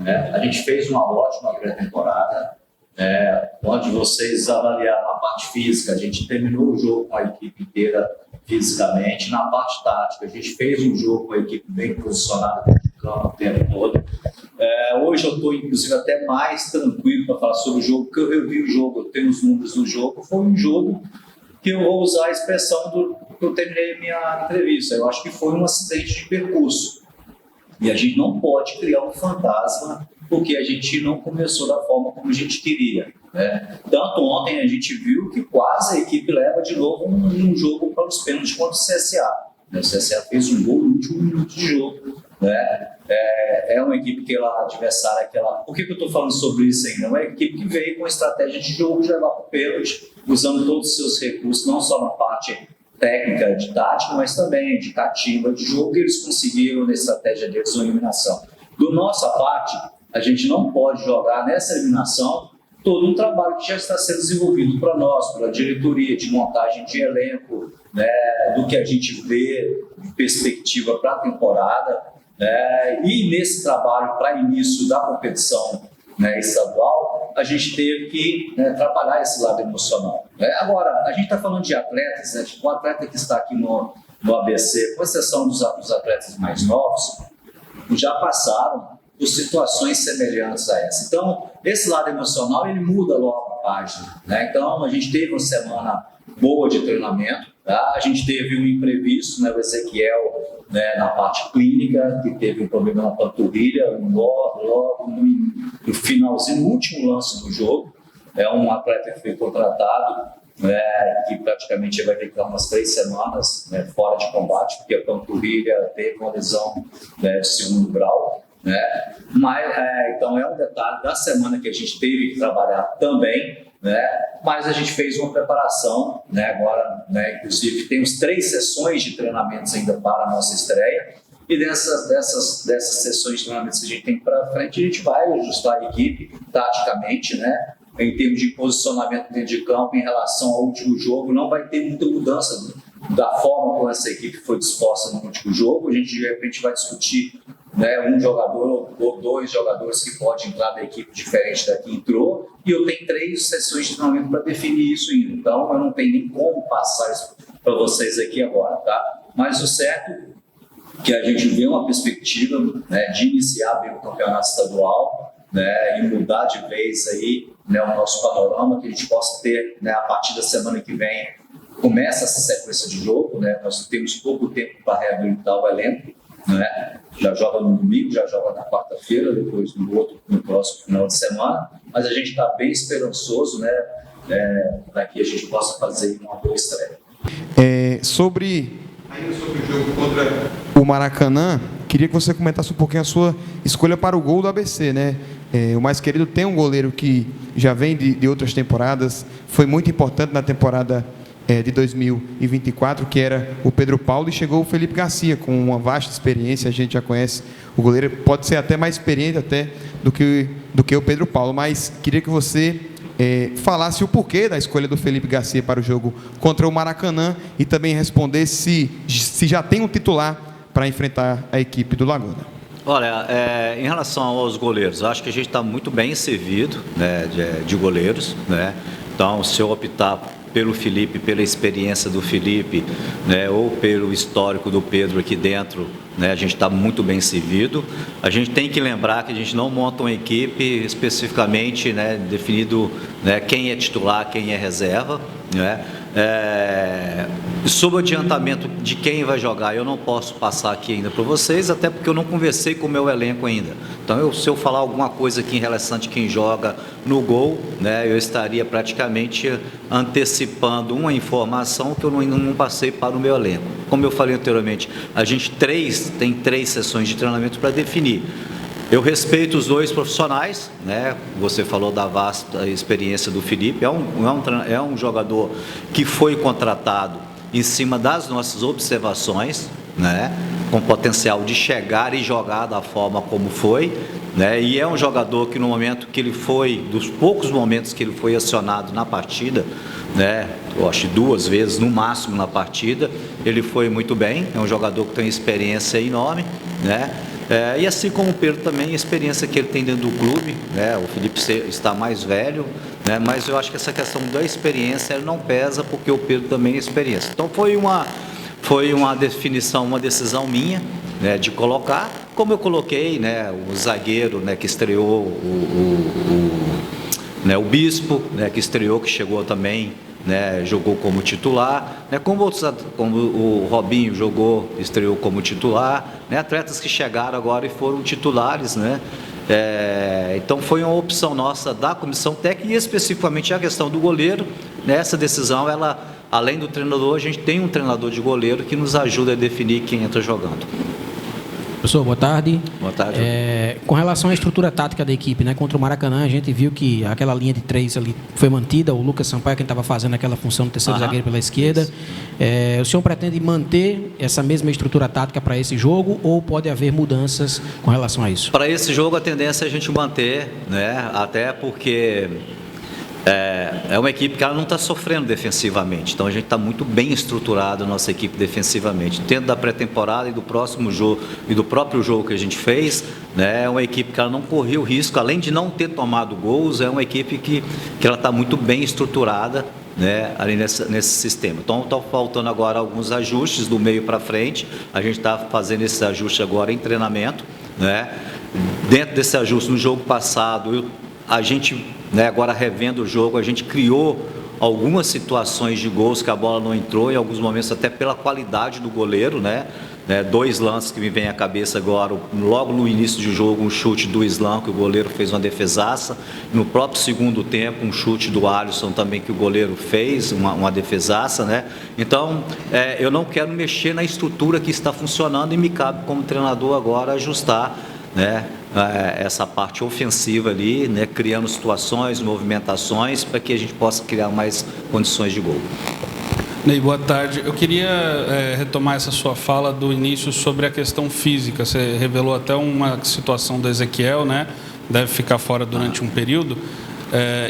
né? A gente fez uma ótima pré-temporada, onde vocês avaliaram a parte física. A gente terminou o jogo com a equipe inteira fisicamente. Na parte tática, a gente fez um jogo com a equipe bem posicionada de campo o tempo todo. Hoje eu estou, inclusive, até mais tranquilo para falar sobre o jogo, porque eu vi o jogo, eu tenho os números do jogo. Foi um jogo que eu vou usar a expressão que eu terminei minha entrevista. Eu acho que foi um acidente de percurso. E a gente não pode criar um fantasma porque a gente não começou da forma como a gente queria, né? Tanto ontem a gente viu que quase a equipe leva de novo um jogo para os pênaltis contra o CSA. O CSA fez um gol no último minuto de jogo, né? É uma equipe que ela adversária, por que eu estou falando sobre isso ainda? É uma equipe que veio com estratégia de jogo de levar para o pênalti, usando todos os seus recursos, não só na parte técnica, de tática, mas também indicativa de jogo, que eles conseguiram na estratégia deles uma eliminação. Do nossa parte, a gente não pode jogar nessa eliminação todo um trabalho que já está sendo desenvolvido para nós, pela diretoria, de montagem de elenco, né, do que a gente vê de perspectiva para a temporada, né, e nesse trabalho para início da competição, né, estadual, a gente teve que, né, trabalhar esse lado emocional, né? Agora, a gente está falando de atletas, né, tipo, o atleta que está aqui no ABC, com exceção dos atletas mais novos, já passaram por situações semelhantes a essa. Então, esse lado emocional, ele muda logo a página, né? Então, a gente teve uma semana boa de treinamento, tá? A gente teve um imprevisto, né, o Ezequiel, né, na parte clínica, que teve um problema na panturrilha, logo no finalzinho, no último lance do jogo. É um atleta que foi contratado, né, que praticamente vai ficar umas 3 semanas, né, fora de combate, porque a panturrilha teve uma lesão, né, de 2º grau. Né? Mas, então é um detalhe da semana que a gente teve que trabalhar também, né? Mas a gente fez uma preparação, né? Agora, né, inclusive temos 3 sessões de treinamentos ainda para a nossa estreia, e dessas sessões de treinamentos que a gente tem para frente, a gente vai ajustar a equipe taticamente, né? Em termos de posicionamento dentro de campo em relação ao último jogo. Não vai ter muita mudança da forma como essa equipe foi disposta no último jogo. A gente de repente vai discutir, né, um jogador ou 2 jogadores que podem entrar da equipe diferente da que entrou, e eu tenho 3 sessões de treinamento para definir isso ainda. Então eu não tenho nem como passar isso para vocês aqui agora, tá? Mas o certo é que a gente vê uma perspectiva, né, de iniciar bem o campeonato estadual, né, e mudar de vez aí, né, o nosso panorama, que a gente possa ter, né, a partir da semana que vem, começa essa sequência de jogo, né? Nós temos pouco tempo para reabilitar o elenco, né? Já joga no domingo, já joga na quarta-feira, depois no próximo final de semana, mas a gente está bem esperançoso, né, para que a gente possa fazer uma boa estreia. Ainda sobre o jogo contra o Maracanã, queria que você comentasse um pouquinho a sua escolha para o gol do ABC, né? O Mais Querido tem um goleiro que já vem de outras temporadas, foi muito importante na temporada de 2024, que era o Pedro Paulo, e chegou o Felipe Garcia, com uma vasta experiência. A gente já conhece o goleiro, pode ser até mais experiente até do que o Pedro Paulo, mas queria que você falasse o porquê da escolha do Felipe Garcia para o jogo contra o Maracanã, e também respondesse se já tem um titular para enfrentar a equipe do Laguna. Olha, em relação aos goleiros, acho que a gente está muito bem servido, né, de goleiros, né? Então, se eu optar pelo Felipe, pela experiência do Felipe, né, ou pelo histórico do Pedro aqui dentro, né, a gente está muito bem servido. A gente tem que lembrar que a gente não monta uma equipe especificamente, né, definido, né, quem é titular, quem é reserva, né? Sobre o adiantamento de quem vai jogar, eu não posso passar aqui ainda para vocês, até porque eu não conversei com o meu elenco ainda. Então, se eu falar alguma coisa aqui em relação a quem joga no gol, né, eu estaria praticamente antecipando uma informação que eu não passei para o meu elenco. Como eu falei anteriormente, a gente tem 3 sessões de treinamento para definir. Eu respeito os 2 profissionais, né? Você falou da vasta experiência do Felipe, é um jogador que foi contratado em cima das nossas observações, né? Com potencial de chegar e jogar da forma como foi, né? E é um jogador que no momento que ele foi, dos poucos momentos que ele foi acionado na partida, né, eu acho 2 vezes no máximo na partida, ele foi muito bem. É um jogador que tem experiência enorme, né? E assim como o Pedro também, a experiência que ele tem dentro do clube, né? O Felipe está mais velho, né? Mas eu acho que essa questão da experiência não pesa, porque o Pedro também é experiência. Então foi uma definição, uma decisão minha, né, de colocar, como eu coloquei, né, o zagueiro, né, que estreou, o Bispo, né, que estreou, que chegou também, né, jogou como titular, né, como o Robinho estreou como titular, né, atletas que chegaram agora e foram titulares, né. Então foi uma opção nossa da comissão técnica, e especificamente a questão do goleiro, né, essa decisão, ela, além do treinador, a gente tem um treinador de goleiro que nos ajuda a definir quem entra jogando. Professor, boa tarde. Boa tarde. Com relação à estrutura tática da equipe, né, contra o Maracanã, a gente viu que aquela linha de 3 ali foi mantida, o Lucas Sampaio, quem estava fazendo aquela função do terceiro zagueiro pela esquerda. O senhor pretende manter essa mesma estrutura tática para esse jogo, ou pode haver mudanças com relação a isso? Para esse jogo, a tendência é a gente manter, né, até porque é uma equipe que ela não está sofrendo defensivamente, então a gente está muito bem estruturado, a nossa equipe defensivamente, dentro da pré-temporada e do próximo jogo e do próprio jogo que a gente fez, né, é uma equipe que ela não correu risco, além de não ter tomado gols, é uma equipe que ela está muito bem estruturada, né, ali nesse sistema. Então estão faltando agora alguns ajustes do meio para frente, a gente está fazendo esse ajuste agora em treinamento, né, dentro desse ajuste no jogo passado, a gente, né, agora revendo o jogo, a gente criou algumas situações de gols que a bola não entrou, em alguns momentos até pela qualidade do goleiro, né? 2 lances que me vêm à cabeça agora, logo no início do jogo, um chute do Islam, que o goleiro fez uma defesaça, no próprio segundo tempo, um chute do Alisson também, que o goleiro fez, uma defesaça, né? Então, eu não quero mexer na estrutura que está funcionando, e me cabe como treinador agora ajustar, né, essa parte ofensiva ali, né, criando situações, movimentações, para que a gente possa criar mais condições de gol. Ney, boa tarde. Eu queria retomar essa sua fala do início sobre a questão física. Você revelou até uma situação do Ezequiel, né? Deve ficar fora durante um período.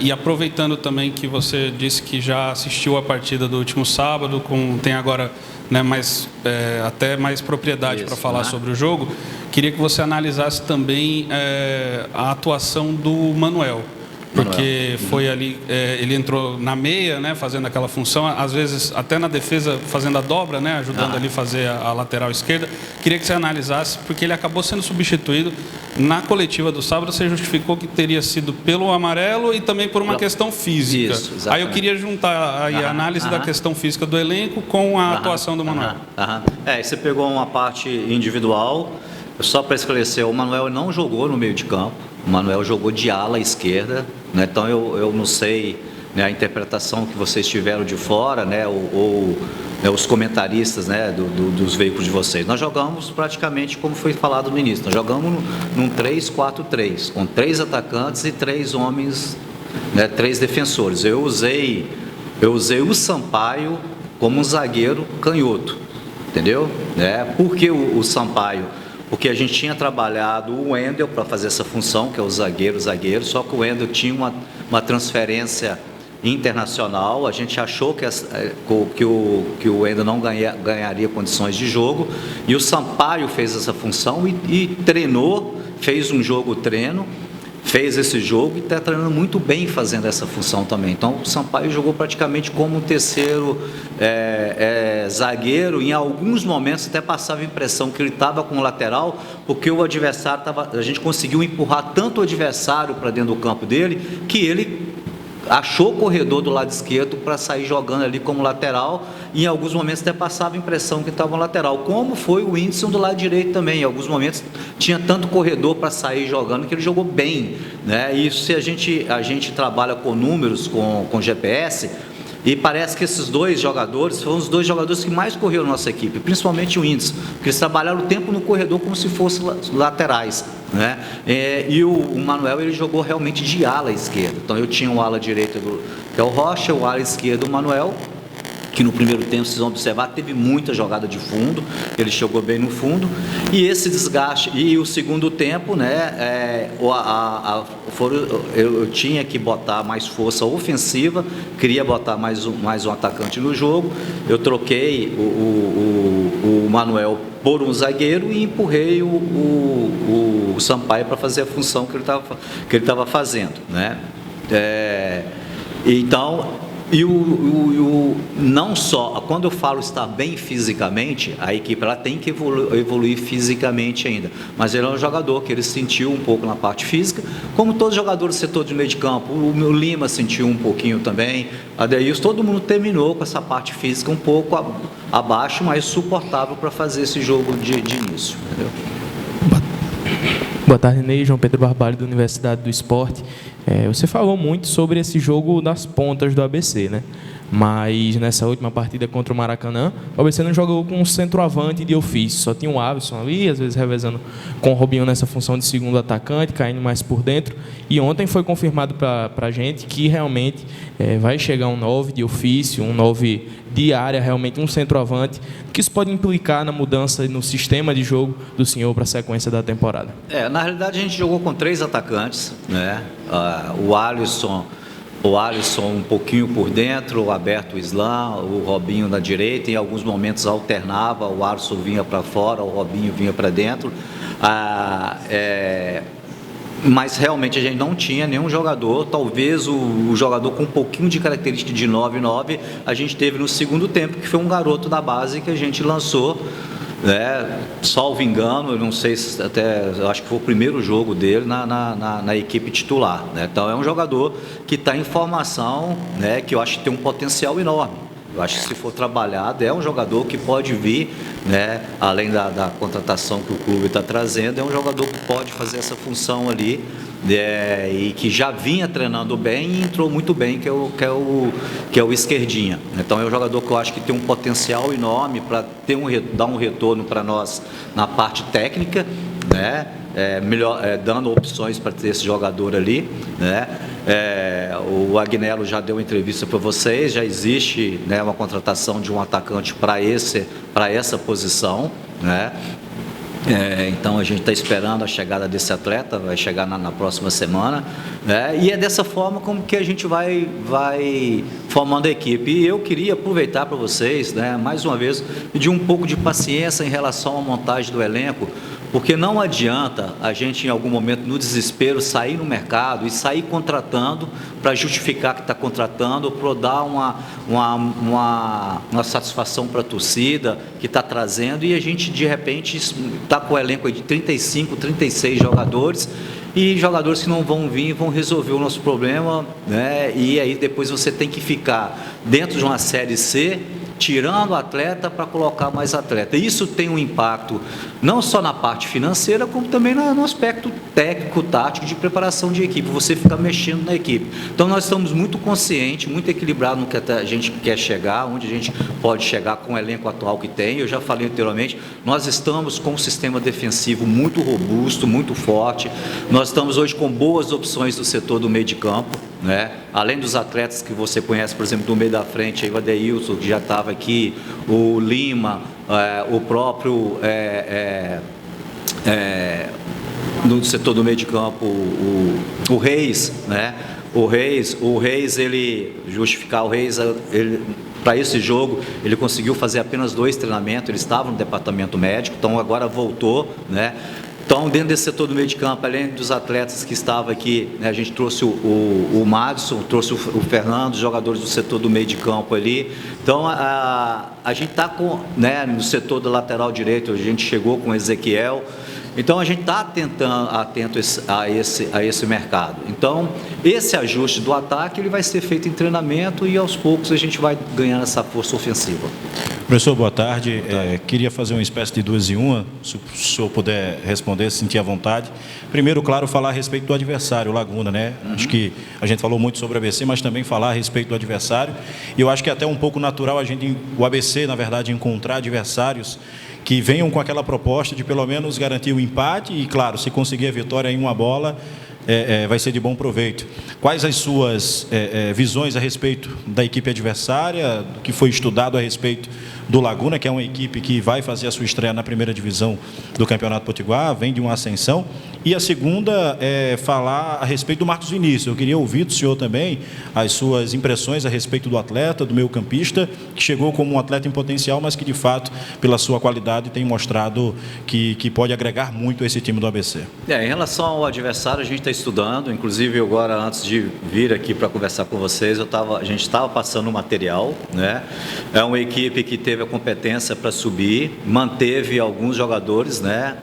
E aproveitando também que você disse que já assistiu a partida do último sábado, tem agora, né, até mais propriedade para falar sobre o jogo, queria que você analisasse também a atuação do Manuel. Porque foi ali, ele entrou na meia, né, fazendo aquela função, às vezes até na defesa fazendo a dobra, né, ajudando ali a fazer a lateral esquerda. Queria que você analisasse, porque ele acabou sendo substituído na coletiva do sábado. Você justificou que teria sido pelo amarelo e também por uma questão física. Isso, aí eu queria juntar aí a análise da questão física do elenco com a atuação do Manuel. Você pegou uma parte individual. Só para esclarecer, o Manuel não jogou no meio de campo, o Manuel jogou de ala esquerda, né? Então eu não sei, né, a interpretação que vocês tiveram de fora, né, ou os comentaristas, né, dos veículos de vocês. Nós jogamos praticamente como foi falado no início, nós jogamos num 3-4-3, com 3 atacantes e 3 homens, né, 3 defensores. Eu usei o Sampaio como um zagueiro canhoto, entendeu? Por que o Sampaio? Porque a gente tinha trabalhado o Wendel para fazer essa função, que é o zagueiro, só que o Wendel tinha uma transferência internacional, a gente achou que o Wendel não ganharia condições de jogo, e o Sampaio fez essa função e treinou, fez um jogo-treino, fez esse jogo e está treinando muito bem fazendo essa função também. Então o Sampaio jogou praticamente como um terceiro zagueiro. Em alguns momentos até passava a impressão que ele estava com o lateral, porque o adversário a gente conseguiu empurrar tanto o adversário para dentro do campo dele, que ele achou o corredor do lado esquerdo para sair jogando ali como lateral, e em alguns momentos até passava a impressão que estava no lateral, como foi o Whindersson do lado direito também. Em alguns momentos tinha tanto corredor para sair jogando que ele jogou bem, né? E se a gente trabalha com números, com GPS, e parece que esses 2 jogadores foram os 2 jogadores que mais correram na nossa equipe, principalmente o Whindersson, porque eles trabalharam o tempo no corredor como se fossem laterais, né? E o Manuel, ele jogou realmente de ala esquerda. Então eu tinha o ala direito que é o Rocha, o ala esquerdo o Manuel, que no primeiro tempo, vocês vão observar, teve muita jogada de fundo, ele chegou bem no fundo, e esse desgaste, e o segundo tempo, né, eu tinha que botar mais força ofensiva, queria botar mais um atacante no jogo. Eu troquei o o Manuel por um zagueiro e empurrei o Sampaio para fazer a função que ele estava fazendo, né? Então, não só, quando eu falo estar bem fisicamente, a equipe ela tem que evoluir fisicamente ainda, mas ele é um jogador que ele sentiu um pouco na parte física, como todos os jogadores do setor de meio de campo. O Lima sentiu um pouquinho também, a Adeilson, todo mundo terminou com essa parte física um pouco abaixo, mas suportável para fazer esse jogo de início, entendeu? Boa tarde, Ney. João Pedro Barbalho, da Universidade do Esporte. Você falou muito sobre esse jogo das pontas do ABC, né? Mas nessa última partida contra o Maracanã, o ABC não jogou com um centroavante de ofício, só tinha o Alisson ali, às vezes revezando com o Robinho nessa função de segundo atacante, caindo mais por dentro. E ontem foi confirmado para a gente que realmente vai chegar um 9 de ofício, um 9 de área, realmente um centroavante, que isso pode implicar na mudança no sistema de jogo do senhor para a sequência da temporada. Na realidade a gente jogou com 3 atacantes, né? O Alisson um pouquinho por dentro, o Alberto Islam, o Robinho na direita, em alguns momentos alternava, o Alisson vinha para fora, o Robinho vinha para dentro. Mas realmente a gente não tinha nenhum jogador, talvez o jogador com um pouquinho de característica de 9-9, a gente teve no segundo tempo, que foi um garoto da base que a gente lançou, né? Salvo engano, eu não sei se até, eu acho que foi o primeiro jogo dele na equipe titular, né? Então é um jogador que está em formação, né? Que eu acho que tem um potencial enorme. Eu acho que se for trabalhado, é um jogador que pode vir, né? Além da contratação que o clube está trazendo, é um jogador que pode fazer essa função ali, e que já vinha treinando bem e entrou muito bem, que é o esquerdinha. Então é um jogador que eu acho que tem um potencial enorme para dar um retorno para nós na parte técnica, né? Dando opções para ter esse jogador ali, né? O Agnello já deu entrevista para vocês, já existe, né, uma contratação de um atacante para essa posição, né? Então a gente está esperando a chegada desse atleta, vai chegar na próxima semana, né? E é dessa forma como que a gente vai formando a equipe. E eu queria aproveitar para vocês, né, mais uma vez, pedir um pouco de paciência em relação à montagem do elenco, porque não adianta a gente, em algum momento, no desespero, sair no mercado e sair contratando para justificar que está contratando, para dar uma satisfação para a torcida que está trazendo, e a gente, de repente, está com o elenco de 35, 36 jogadores, e jogadores que não vão vir vão resolver o nosso problema, né? E aí depois você tem que ficar dentro de uma Série C, tirando atleta para colocar mais atleta. Isso tem um impacto não só na parte financeira, como também no aspecto técnico, tático, de preparação de equipe, você fica mexendo na equipe. Então nós estamos muito conscientes, muito equilibrados no que a gente quer chegar, onde a gente pode chegar com o elenco atual que tem. Eu já falei anteriormente, nós estamos com um sistema defensivo muito robusto, muito forte. Nós estamos hoje com boas opções do setor do meio de campo, né? Além dos atletas que você conhece, por exemplo, do meio da frente, aí o Adeilson, que já estava aqui, o Lima, o próprio no setor do meio de campo, o Reis, né? O Reis, ele justificar o Reis, para esse jogo, ele conseguiu fazer apenas 2 treinamentos, ele estava no departamento médico, então agora voltou, né? Então, dentro desse setor do meio de campo, além dos atletas que estavam aqui, né, a gente trouxe o Madison, trouxe o Fernando, os jogadores do setor do meio de campo ali. Então, a gente está com, né, no setor do lateral direito, a gente chegou com o Ezequiel. Então, a gente está atento a esse mercado. Então, esse ajuste do ataque ele vai ser feito em treinamento e, aos poucos, a gente vai ganhando essa força ofensiva. Professor, boa tarde. Queria fazer uma espécie de 2 em 1, se o senhor puder responder, se sentir à vontade. Primeiro, claro, falar a respeito do adversário, o Laguna, né? Acho que a gente falou muito sobre o ABC, mas também falar a respeito do adversário. E eu acho que é até um pouco natural o ABC, na verdade, encontrar adversários que venham com aquela proposta de pelo menos garantir o empate e, claro, se conseguir a vitória em uma bola, vai ser de bom proveito. Quais as suas visões a respeito da equipe adversária, do que foi estudado a respeito do Laguna, que é uma equipe que vai fazer a sua estreia na primeira divisão do Campeonato Potiguar, vem de uma ascensão, E a segunda é falar a respeito do Marcos Vinícius. Eu queria ouvir do senhor também as suas impressões a respeito do atleta, do meio-campista, que chegou como um atleta em potencial, mas que, de fato, pela sua qualidade, tem mostrado que pode agregar muito a esse time do ABC. Em relação ao adversário, a gente está estudando. Inclusive, agora, antes de vir aqui para conversar com vocês, a gente estava passando o material, né? É uma equipe que teve a competência para subir, manteve alguns jogadores, né?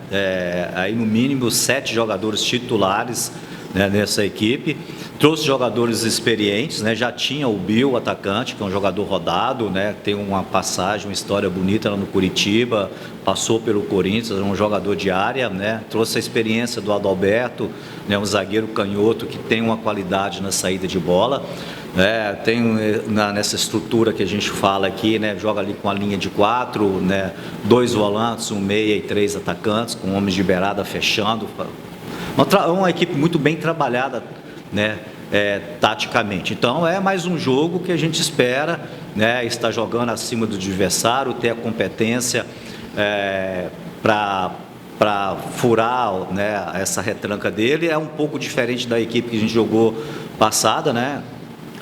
Aí, no mínimo, 7 jogadores titulares, né, nessa equipe. Trouxe jogadores experientes, né? Já tinha o Bill, atacante, que é um jogador rodado, né? Tem uma passagem, uma história bonita lá no Curitiba, passou pelo Corinthians, é um jogador de área, né? Trouxe a experiência do Adalberto, né? Um zagueiro canhoto que tem uma qualidade na saída de bola. Tem nessa estrutura que a gente fala aqui, né? Joga ali com a linha de 4, né? 2 volantes, 1 meia e 3 atacantes, com homens de beirada fechando. Uma equipe muito bem trabalhada, né? Taticamente. Então, é mais um jogo que a gente espera, né? Estar jogando acima do adversário, ter a competência para furar, né, essa retranca dele. É um pouco diferente da equipe que a gente jogou passada, né?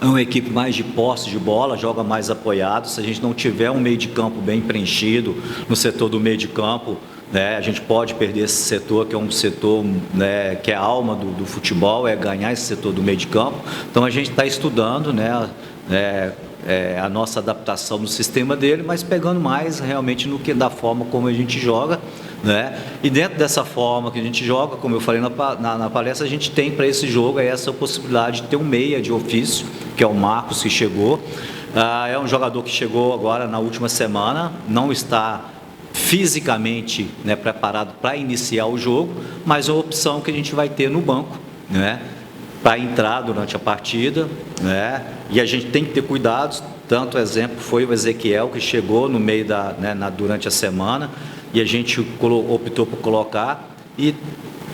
É uma equipe mais de posse de bola, joga mais apoiado. Se a gente não tiver um meio de campo bem preenchido no setor do meio de campo, né, a gente pode perder esse setor, que é um setor, né, que é a alma do futebol, é ganhar esse setor do meio de campo. Então, a gente está estudando, né, a nossa adaptação no sistema dele, mas pegando mais realmente no que da forma como a gente joga, né? E dentro dessa forma que a gente joga, como eu falei na palestra, a gente tem para esse jogo essa possibilidade de ter um meia de ofício, que é o Marcos, que chegou. É um jogador que chegou agora na última semana, não está fisicamente, né, preparado para iniciar o jogo, mas é uma opção que a gente vai ter no banco, né, para entrar durante a partida, né? E a gente tem que ter cuidados. Tanto exemplo foi o Ezequiel, que chegou no meio durante a semana, e a gente optou por colocar, e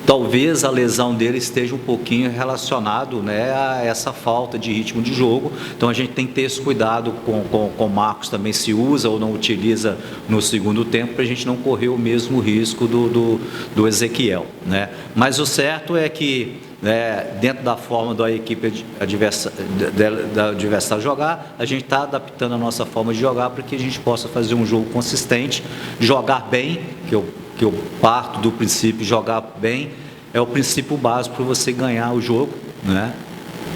talvez a lesão dele esteja um pouquinho relacionado, né, a essa falta de ritmo de jogo. Então a gente tem que ter esse cuidado com o Marcos também, se usa ou não utiliza no segundo tempo, para a gente não correr o mesmo risco do Ezequiel, né? Mas o certo é que, dentro da forma da equipe adversária jogar, a gente está adaptando a nossa forma de jogar para que a gente possa fazer um jogo consistente, jogar bem, que eu parto do princípio, jogar bem é o princípio básico para você ganhar o jogo, né?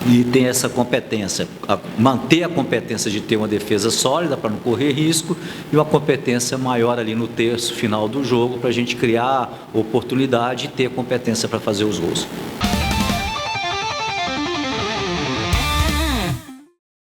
E ter essa competência, manter a competência de ter uma defesa sólida para não correr risco, e uma competência maior ali no terço final do jogo para a gente criar oportunidade e ter competência para fazer os gols.